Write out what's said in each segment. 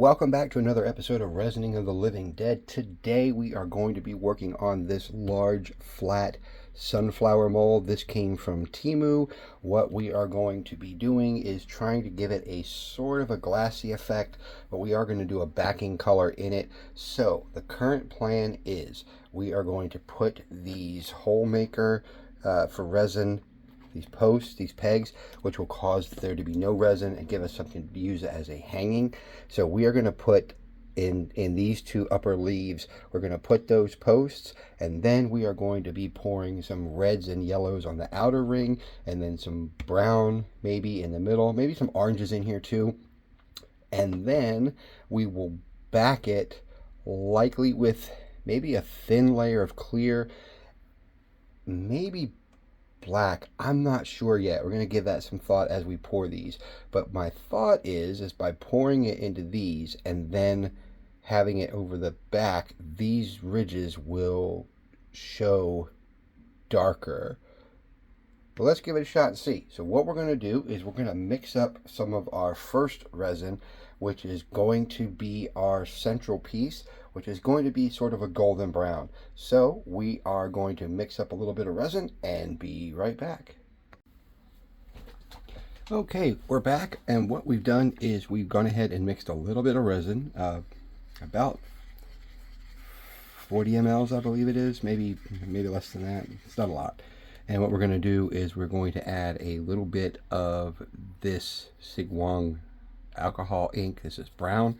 welcome back to another episode of Resining of the Living Dead. Today we are going to be working on this large flat sunflower mold. This came from Temu. What we are going to be doing is trying to give it a sort of a glassy effect, but we are going to do a backing color in it. So the current plan is we are going to put these hole maker for resin, these posts, these pegs, which will cause there to be no resin and give us something to use as a hanging. So we are going to put in these two upper leaves, we're going to put those posts, and then we are going to be pouring some reds and yellows on the outer ring, and then some brown maybe in the middle, maybe some oranges in here too. And then we will back it likely with maybe a thin layer of clear, maybe black. I'm not sure yet. We're going to give that some thought as we pour these. But my thought is by pouring it into these and then having it over the back, these ridges will show darker. But let's give it a shot and see. So what we're going to do is we're going to mix up some of our first resin, which is going to be our central piece, which is going to be sort of a golden brown. So we are going to mix up a little bit of resin and be right back. Okay, we're back, and what we've done is we've gone ahead and mixed a little bit of resin, about 40 mLs, I believe it is, maybe less than that. It's not a lot. And what we're going to do is we're going to add a little bit of this Sigwang alcohol ink. This is brown.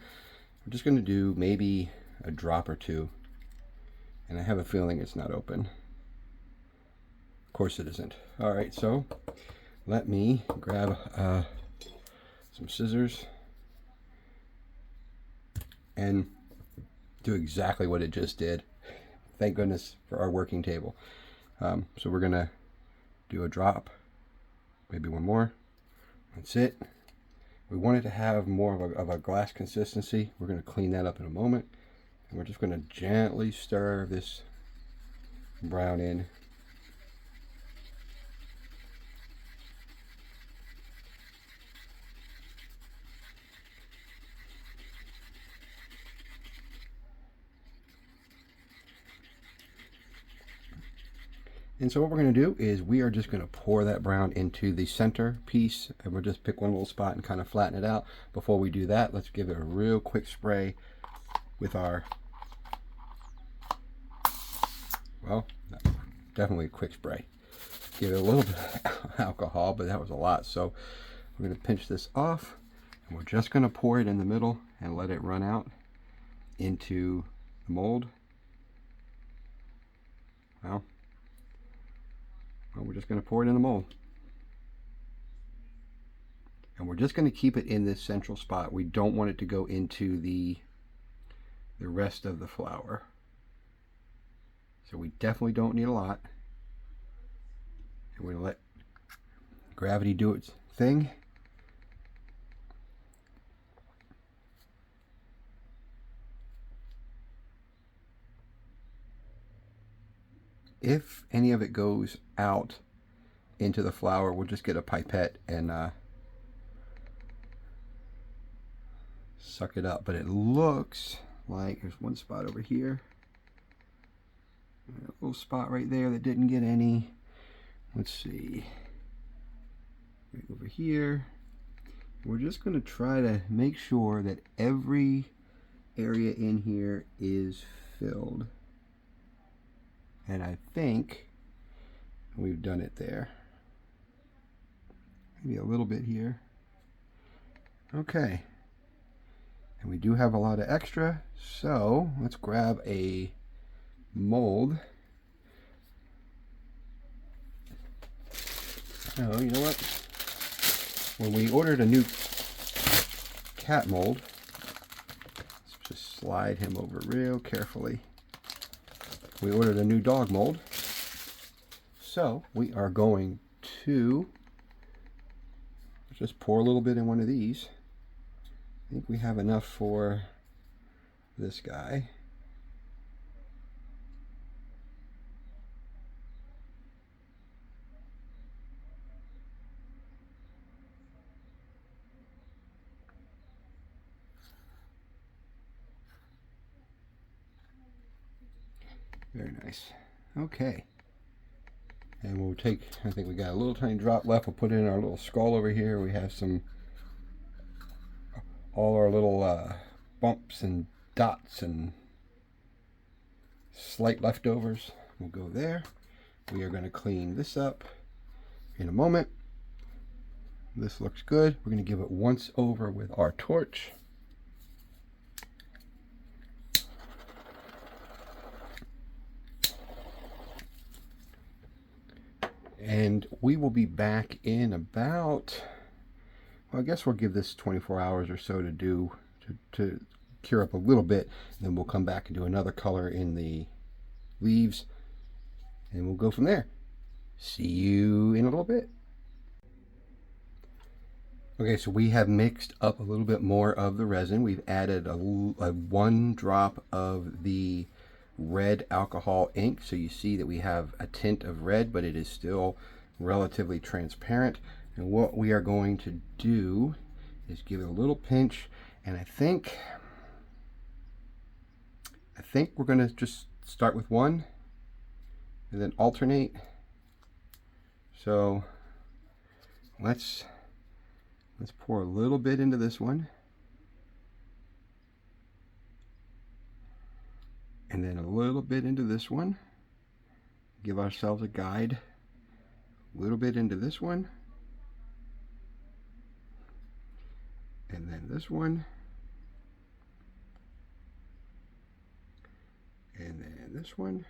I'm just going to do maybe a drop or two, and I have a feeling it's not open. Of course it isn't. All right, so let me grab some scissors and do exactly what it just did. Thank goodness for our working table. So we're gonna do a drop, maybe one more. That's it. We want it to have more of a glass consistency. We're going to clean that up in a moment. And we're just going to gently stir this brown in. And so what we're going to do is we are just going to pour that brown into the center piece, and we'll just pick one little spot and kind of flatten it out. Before we do that, let's give it a real quick spray with our, well, definitely a quick spray. Give it a little bit of alcohol, but that was a lot. So we're going to pinch this off, and we're just going to pour it in the middle and let it run out into the mold. Well, we're just going to pour it in the mold. And we're just going to keep it in this central spot. We don't want it to go into the rest of the flower. So we definitely don't need a lot. And we're going to let gravity do its thing. If any of it goes out into the flower, we'll just get a pipette and suck it up. But it looks like there's one spot over here, a little spot right there that didn't get any. Let's see, right over here. We're just going to try to make sure that every area in here is filled. And I think we've done it there. Maybe a little bit here. Okay. And we do have a lot of extra, so let's grab a mold. Oh, you know what? When we ordered a new cat mold, let's just slide him over real carefully. We ordered a new dog mold, so we are going to just pour a little bit in one of these. I think we have enough for this guy. Very nice. Okay. And we'll take, I think we got a little tiny drop left. We'll put it in our little skull over here. We have all our little bumps and dots and slight leftovers. We'll go there. We are going to clean this up in a moment. This looks good. We're going to give it once over with our torch. And we will be back in about, well, I guess we'll give this 24 hours or so to cure up a little bit. Then we'll come back and do another color in the leaves, and we'll go from there. See you in a little bit. Okay, so we have mixed up a little bit more of the resin. We've added a 1 drop of the red alcohol ink, so you see that we have a tint of red, but it is still relatively transparent. And what we are going to do is give it a little pinch, and I think we're going to just start with 1 and then alternate. So let's pour a little bit into this one, and then a little bit into this one. Give ourselves a guide. A little bit into this one, and then this one, and then this one,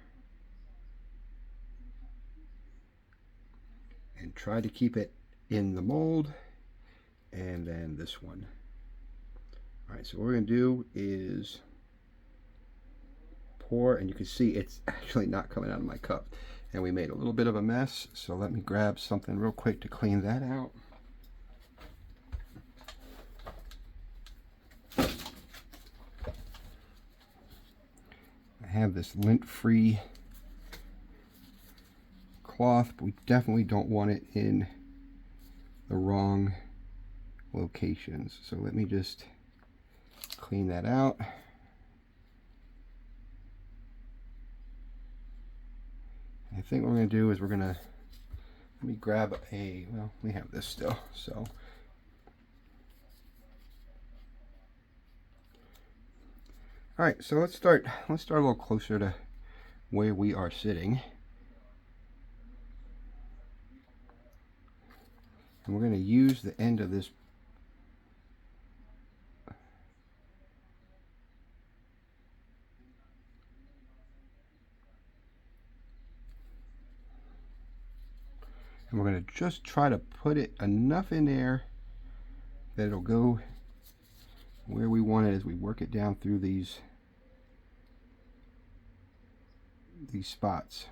and try to keep it in the mold. And then this one. All right, so what we're going to do is pour, and you can see it's actually not coming out of my cup. And we made a little bit of a mess, so let me grab something real quick to clean that out. I have this lint-free cloth, but we definitely don't want it in the wrong locations. So let me just clean that out. I think what we're going to do is let me grab well, we have this still, so all right, so let's start a little closer to where we are sitting. And we're going to use the end of this and we're going to just try to put it enough in there that it'll go where we want it as we work it down through these spots.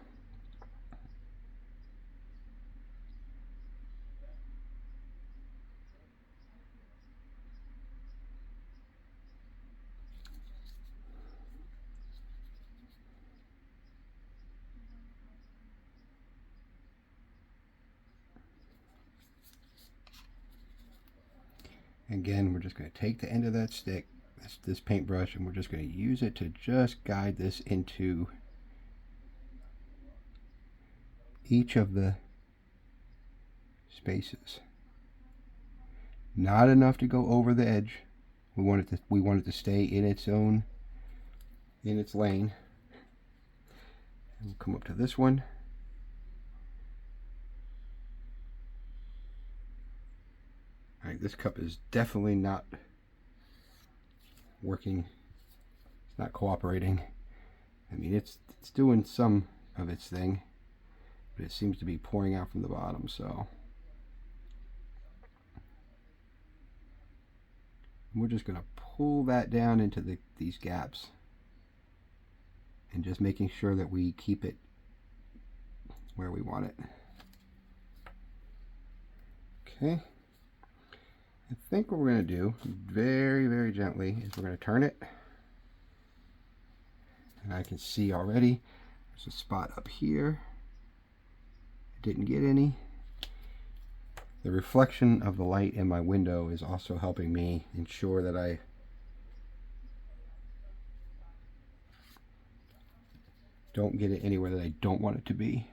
Again, we're just going to take the end of that stick, this paintbrush, and we're just going to use it to just guide this into each of the spaces. Not enough to go over the edge. We want it to stay in its lane. And we'll come up to this one. All right, this cup is definitely not working. It's not cooperating. I mean, it's doing some of its thing, but it seems to be pouring out from the bottom. So we're just going to pull that down into these gaps, and just making sure that we keep it where we want it. Okay. I think what we're going to do very, very gently is we're going to turn it. And I can see already there's a spot up here. I didn't get any. The reflection of the light in my window is also helping me ensure that I Don't get it anywhere that I don't want it to be.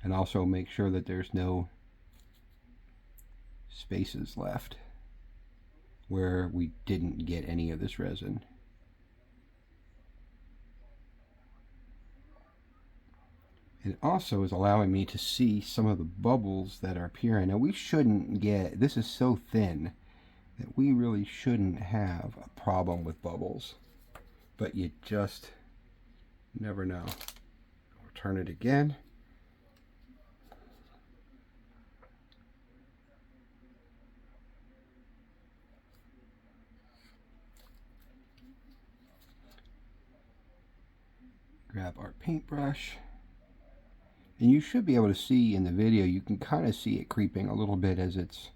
And also make sure that there's no spaces left where we didn't get any of this resin. It also is allowing me to see some of the bubbles that are appearing. Now we shouldn't get, this is so thin that we really shouldn't have a problem with bubbles, but you just never know. We'll turn it again. Grab our paintbrush. And you should be able to see in the video, you can kind of see it creeping a little bit as it's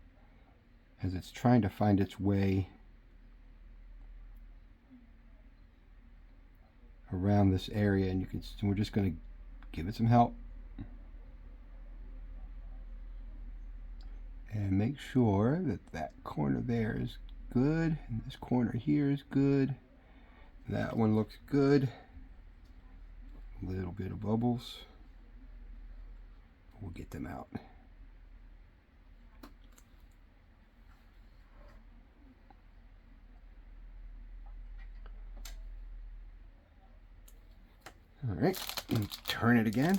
trying to find its way around this area, and we're just going to give it some help and make sure that that corner there is good and this corner here is good. That one looks good. A little bit of bubbles. We'll get them out. All right, let's turn it again.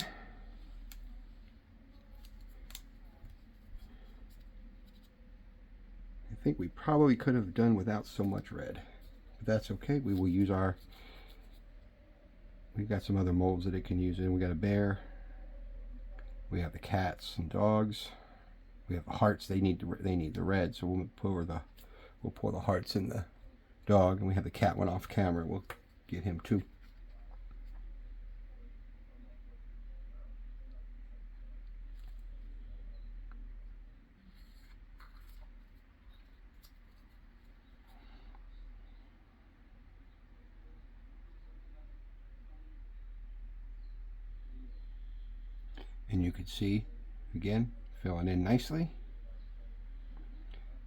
I think we probably could have done without so much red, but that's okay. We will use we've got some other molds that it can use in. We got a bear. We have the cats and dogs. We have the hearts. They need the red, so we'll pour the hearts in the dog, and we have the cat one off camera. We'll get him too. And you can see, again, filling in nicely.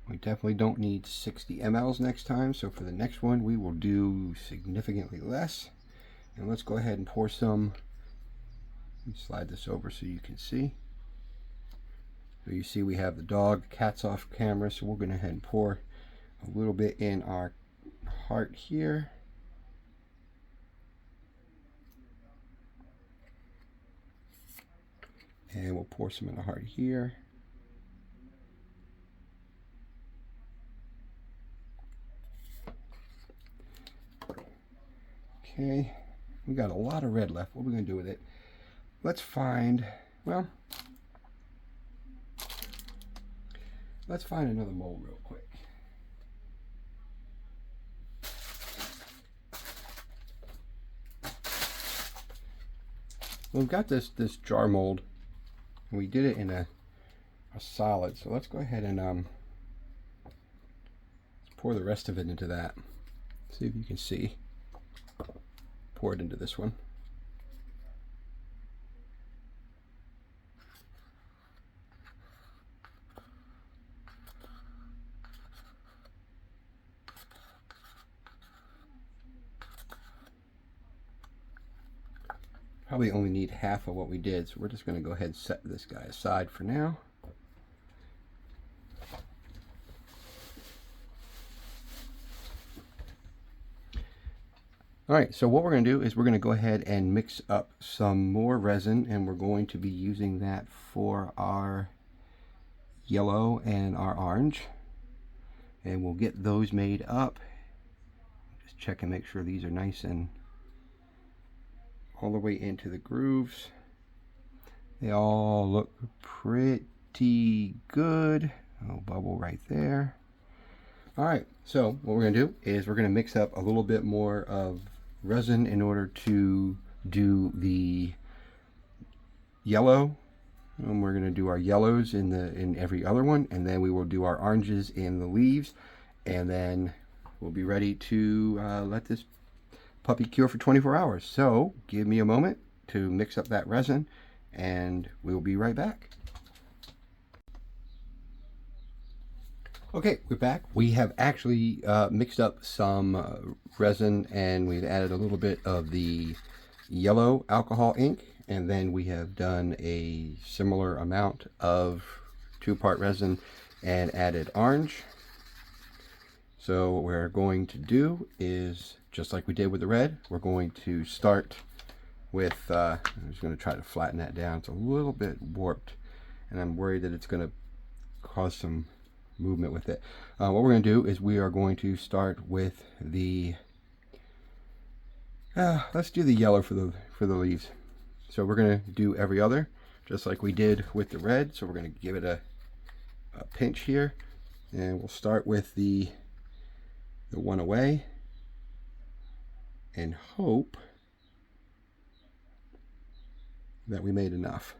We definitely don't need 60 mLs next time, so for the next one we will do significantly less. And let's go ahead and pour some. Slide this over so you can see. So you see we have the dog, the cat's off camera, so we're going to go ahead and pour a little bit in our heart here. And we'll pour some in the heart here. Okay, we got a lot of red left. What are we going to do with it? Let's find another mold real quick. We've got this jar mold. We did it in a solid, so let's go ahead and pour the rest of it into that. See if you can see. Pour it into this one. Probably only need half of what we did, so we're just going to go ahead and set this guy aside for now. Alright, so what we're going to do is we're going to go ahead and mix up some more resin, and we're going to be using that for our yellow and our orange. And we'll get those made up. Just check and make sure these are nice and all the way into the grooves. They all look pretty good. Oh, bubble right there. All right, so what we're gonna do is we're gonna mix up a little bit more of resin in order to do the yellow. And we're gonna do our yellows in every other one, and then we will do our oranges in the leaves, and then we'll be ready to let this puppy cure for 24 hours. So give me a moment to mix up that resin and we'll be right back. Okay, we're back. We have actually mixed up some resin, and we've added a little bit of the yellow alcohol ink, and then we have done a similar amount of 2-part resin and added orange. So what we're going to do is, just like we did with the red, we're going to start with, I'm just going to try to flatten that down. It's a little bit warped, and I'm worried that it's going to cause some movement with it. What we're going to do is we are going to start with the, let's do the yellow for the leaves. So we're going to do every other, just like we did with the red. So we're going to give it a pinch here, and we'll start with the one away and hope that we made enough.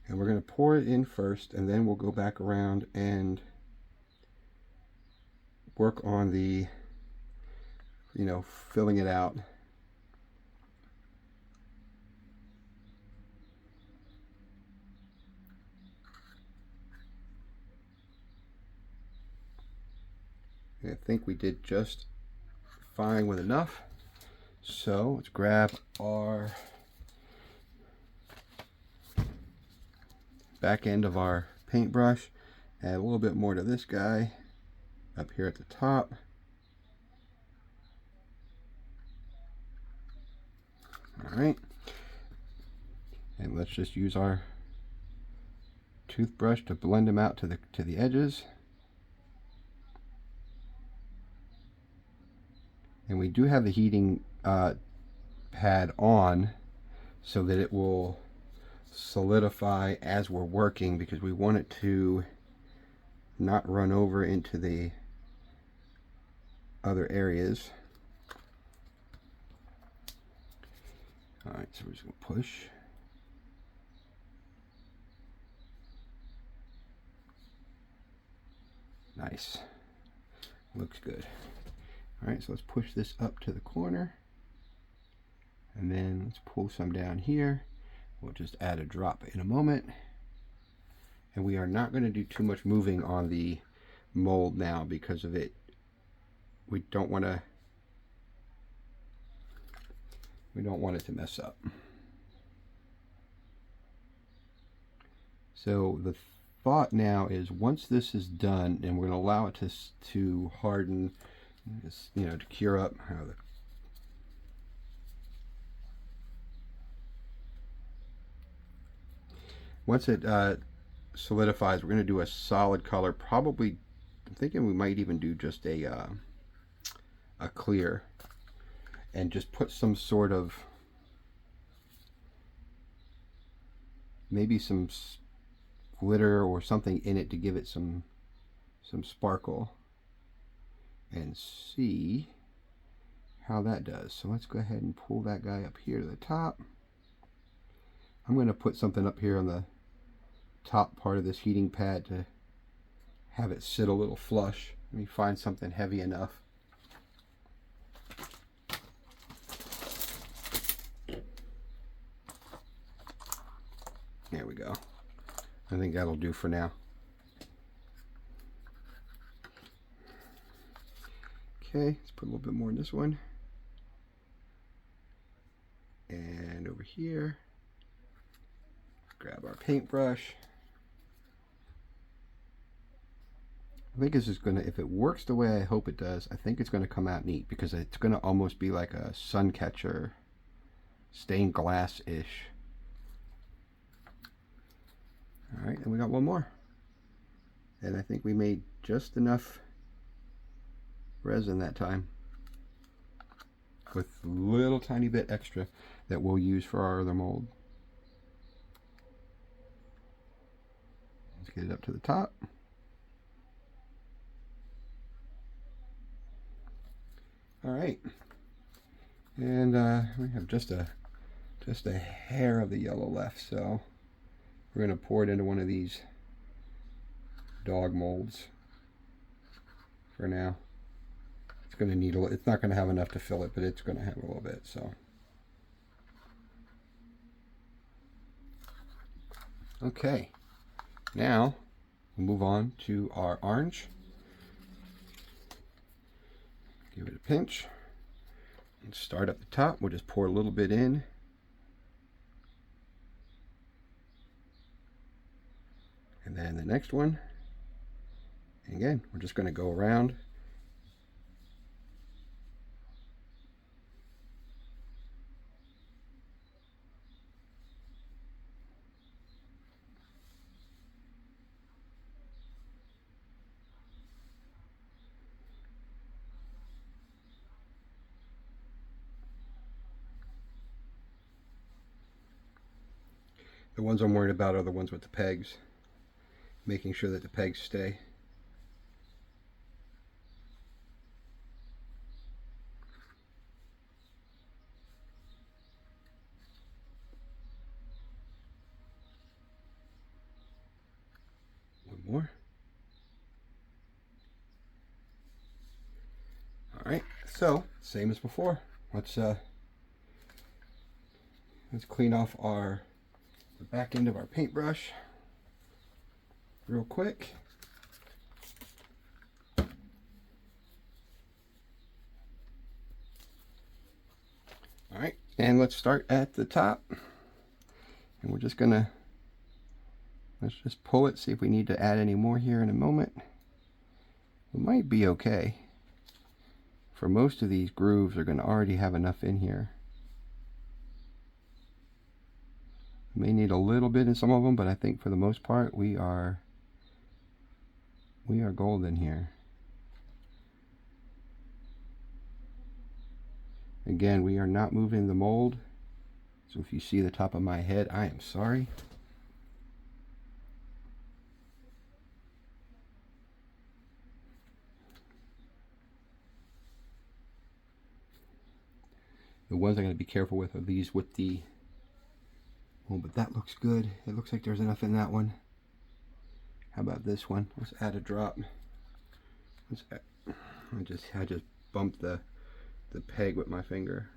And we're going to pour it in first, and then we'll go back around and work on the, filling it out. And I think we did just fine with enough. So let's grab our back end of our paintbrush, add a little bit more to this guy up here at the top. All right, and let's just use our toothbrush to blend them out to the edges. And we do have the heating pad on so that it will solidify as we're working, because we want it to not run over into the other areas. All right, so we're just going to push. Nice. Looks good. All right, so let's push this up to the corner, and then let's pull some down here. We'll just add a drop in a moment. And we are not going to do too much moving on the mold now because of it. We don't want it to mess up. So the thought now is, once this is done, and we're going to allow it to harden, to cure up. Once it solidifies, we're going to do a solid color. Probably, I'm thinking we might even do just a clear, and just put some sort of, maybe some glitter or something in it to give it some sparkle, and see how that does. So let's go ahead and pull that guy up here to the top. I'm going to put something up here on the top part of this heating pad to have it sit a little flush. Let me find something heavy enough. There we go. I think that'll do for now. Okay, let's put a little bit more in this one. And over here, grab our paintbrush. I think this is going to, if it works the way I hope it does, I think it's going to come out neat, because it's going to almost be like a sun catcher, stained glass-ish. All right, and we got one more. And I think we made just enough resin that time, with a little tiny bit extra that we'll use for our other mold. Let's get it up to the top. All right, and we have just a hair of the yellow left, so we're going to pour it into one of these dog molds for now. It's going to need a little, it's not going to have enough to fill it, but it's going to have a little bit, so. Okay, now we'll move on to our orange. Give it a pinch and start at the top. We'll just pour a little bit in. And then the next one. And again, we're just going to go around. The ones I'm worried about are the ones with the pegs, making sure that the pegs stay. One more. All right, so same as before. Let's clean off the back end of our paintbrush real quick. All right, and let's start at the top. And we're just gonna, let's just pull it, see if we need to add any more here in a moment. It might be okay. For most of these grooves are gonna already have enough in here. May need a little bit in some of them, but I think for the most part we are golden here. Again, we are not moving the mold, so if you see the top of my head, I am sorry. The ones I'm going to be careful with are these with the, oh, but that looks good. It looks like there's enough in that one. How about this one? Let's add a drop. I just bumped the peg with my finger.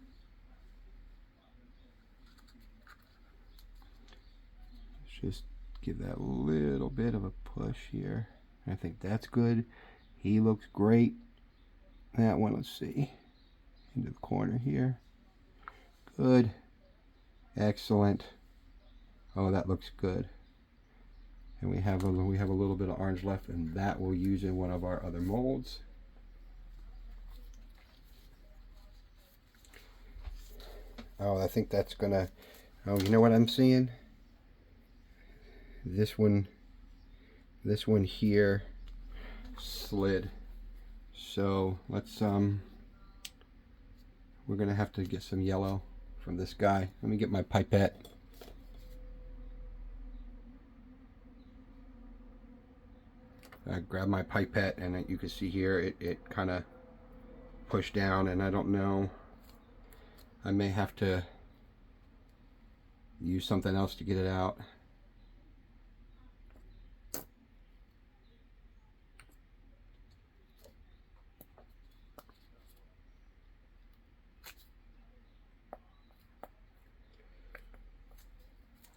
Let's just give that a little bit of a push here. I think that's good. He looks great. That one, let's see, into the corner here. Good. Excellent. Oh, that looks good. And we have a little bit of orange left, and that we'll use in one of our other molds. Oh, I think that's gonna, oh, you know what I'm seeing? This one here slid. So let's, we're gonna have to get some yellow from this guy. Let me get my pipette. I grab my pipette, and you can see here it kind of pushed down, and I don't know, I may have to use something else to get it out.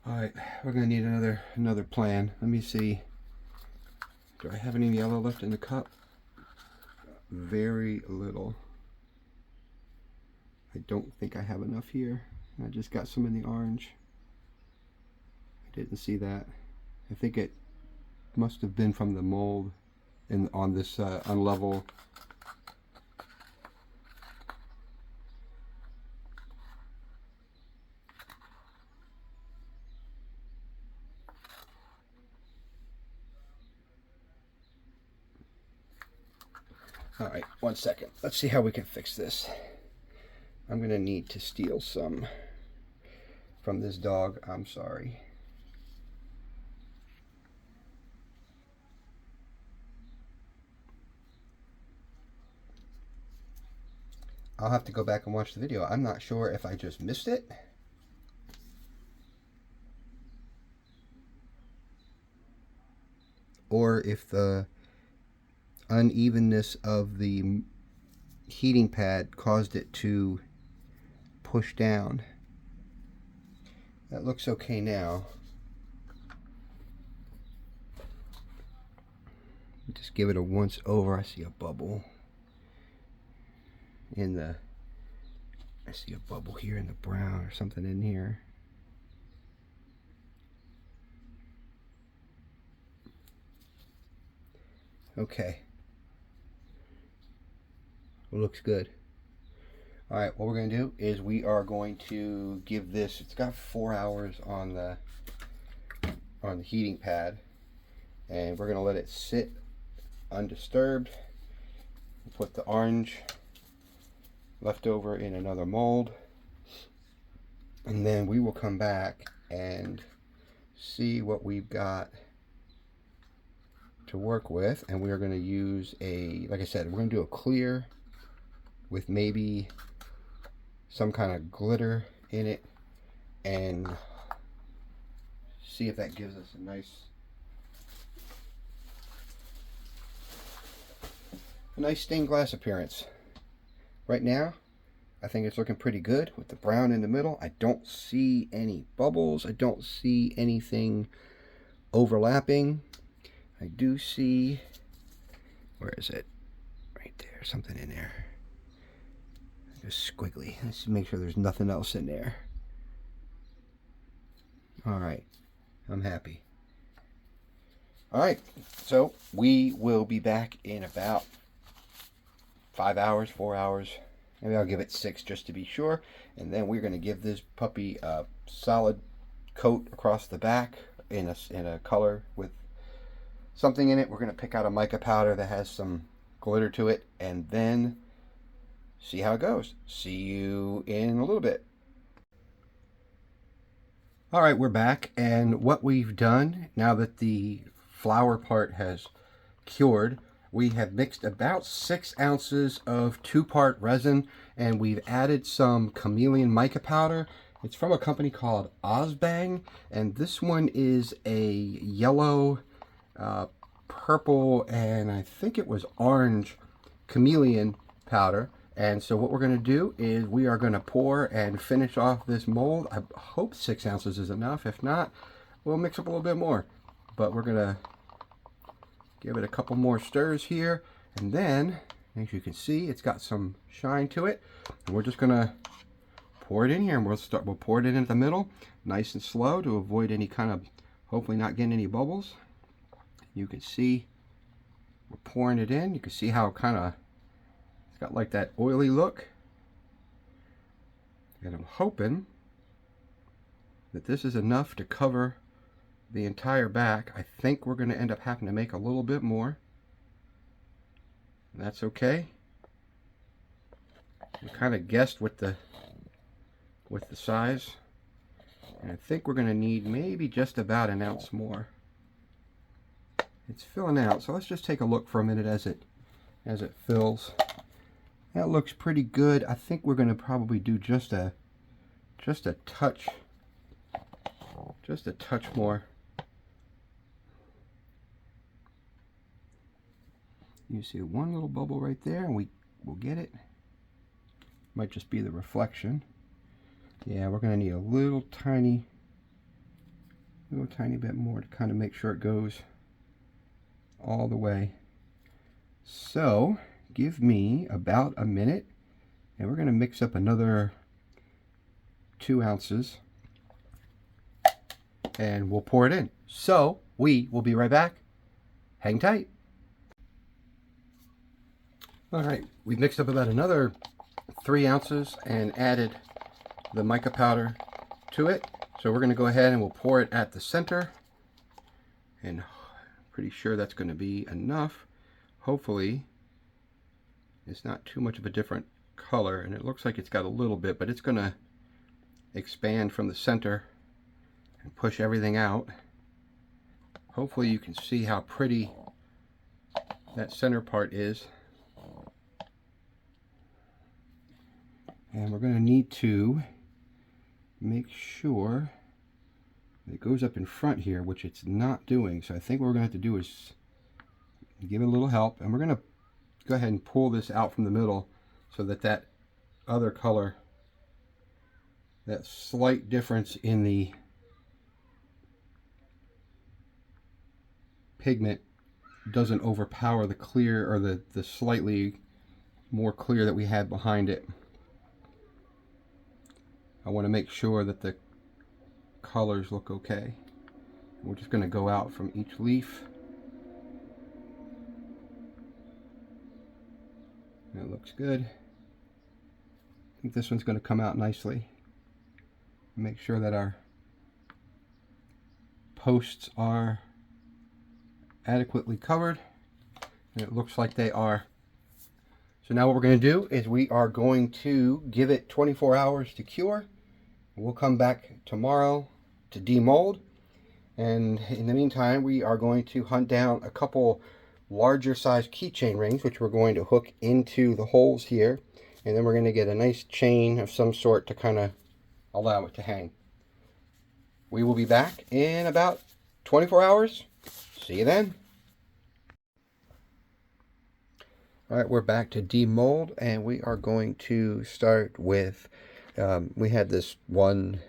All right, we're gonna need another plan. Let me see. Do I have any yellow left in the cup? Very little. I don't think I have enough here. I just got some in the orange. I didn't see that. I think it must have been from the mold on this unlevel. All right, 1 second. Let's see how we can fix this. I'm gonna need to steal some from this dog. I'm sorry. I'll have to go back and watch the video. I'm not sure if I just missed it. Or if the unevenness of the heating pad caused it to push down. That looks okay now. Just give it a once over. I see a bubble in the, I see a bubble here in the brown or something in here. Okay. It looks good. All right, what we're going to do is we are going to give this, it's got 4 hours on the heating pad, and we're going to let it sit undisturbed. Put the orange left over in another mold, and then we will come back and see what we've got to work with. And we are going to use a, like I said, we're going to do a clear with maybe some kind of glitter in it, and see if that gives us a nice stained glass appearance. Right now, I think it's looking pretty good with the brown in the middle. I don't see any bubbles. I don't see anything overlapping. I do see, where is it? Right there, something in there. Just squiggly. Let's make sure there's nothing else in there. All right, I'm happy. All right, so we will be back in about 5 hours, 4 hours. Maybe I'll give it 6 just to be sure. And then we're going to give this puppy a solid coat across the back in a color with something in it. We're going to pick out a mica powder that has some glitter to it, and then see how it goes. See you in a little bit. All right, we're back, and what we've done now that the flower part has cured, we have mixed about 6 ounces of 2-part resin, and we've added some chameleon mica powder. It's from a company called Ozbang, and this one is a yellow, purple, and I think it was orange chameleon powder. And so what we're going to do is we are going to pour and finish off this mold. I hope 6 ounces is enough. If not, we'll mix up a little bit more. But we're going to give it a couple more stirs here. And then, as you can see, it's got some shine to it. And we're just going to pour it in here. And we'll pour it in the middle, nice and slow, to avoid any kind of, hopefully not getting any bubbles. You can see we're pouring it in. You can see how kind of got like that oily look, and I'm hoping that this is enough to cover the entire back. I think we're going to end up having to make a little bit more. That's okay. We kind of guessed with the size, and I think we're going to need maybe just about an ounce more. It's filling out, so let's just take a look for a minute as it fills. That looks pretty good. I think we're going to probably do just a touch more. You see one little bubble right there, and we'll get it. Might just be the reflection. Yeah, we're going to need a little tiny bit more to kind of make sure it goes all the way. So give me about a minute, and we're going to mix up another 2 ounces, and we'll pour it in. So we will be right back. Hang tight. All right, we've mixed up about another 3 ounces and added the mica powder to it. So we're going to go ahead and we'll pour it at the center, and pretty sure that's going to be enough. Hopefully it's not too much of a different color, and it looks like it's got a little bit, but it's going to expand from the center and push everything out. Hopefully you can see how pretty that center part is. And we're going to need to make sure it goes up in front here, which it's not doing. So I think what we're going to have to do is give it a little help, and we're going to go ahead and pull this out from the middle so that that other color, that slight difference in the pigment, doesn't overpower the clear or the slightly more clear that we had behind it. I want to make sure that the colors look okay. We're just going to go out from each leaf. It looks good. I think this one's going to come out nicely. Make sure that our posts are adequately covered, and it looks like they are. So now what we're going to do is we are going to give it 24 hours to cure. We'll come back tomorrow to demold, and in the meantime we are going to hunt down a couple larger size keychain rings, which we're going to hook into the holes here, and then we're going to get a nice chain of some sort to kind of allow it to hang. We will be back in about 24 hours. See you then. Alright, we're back to demold, and we are going to start with, we had this one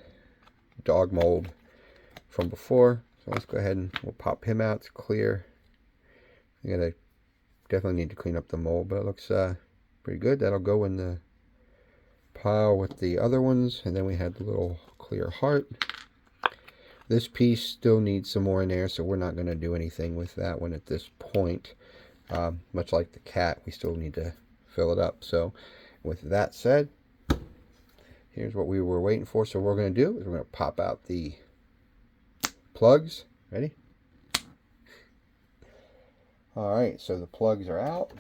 dog mold from before, so let's go ahead and we'll pop him out. It's clear. I definitely need to clean up the mold, but it looks pretty good. That'll go in the pile with the other ones, and then we had the little clear heart. This piece still needs some more in there, so we're not going to do anything with that one at this point. Much like the cat, we still need to fill it up. So with that said, here's what we were waiting for. So what we're going to do is we're going to pop out the plugs. Ready? Alright, so the plugs are out.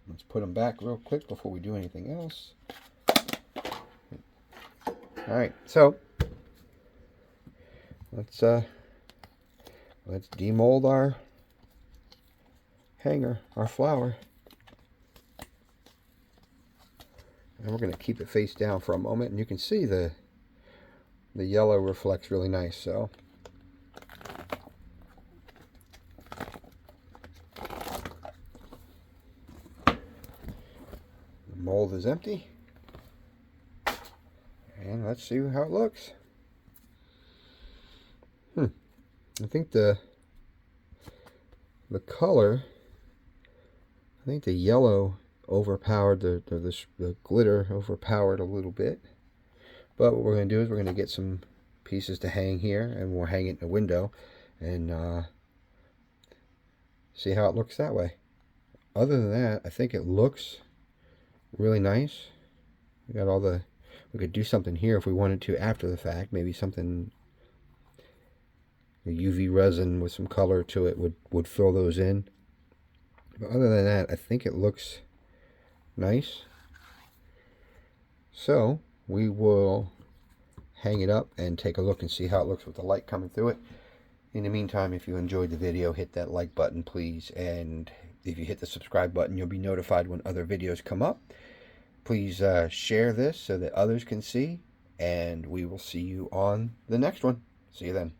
Let's put them back real quick before we do anything else. Alright, so let's demold our hanger, our flower. And we're going to keep it face down for a moment, and you can see the yellow reflects really nice. So the mold is empty, and let's see how it looks. I think the color, I think the yellow overpowered the glitter overpowered a little bit. But what we're going to do is we're going to get some pieces to hang here, and we'll hang it in the window and see how it looks that way. Other than that, I think it looks really nice. We got all we could do something here if we wanted to after the fact. Maybe something, the UV resin with some color to it would fill those in. But other than that, I think it looks nice. So we will hang it up and take a look and see how it looks with the light coming through it. In the meantime, if you enjoyed the video, hit that like button, please. And if you hit the subscribe button, you'll be notified when other videos come up. Please share this so that others can see. And we will see you on the next one. See you then.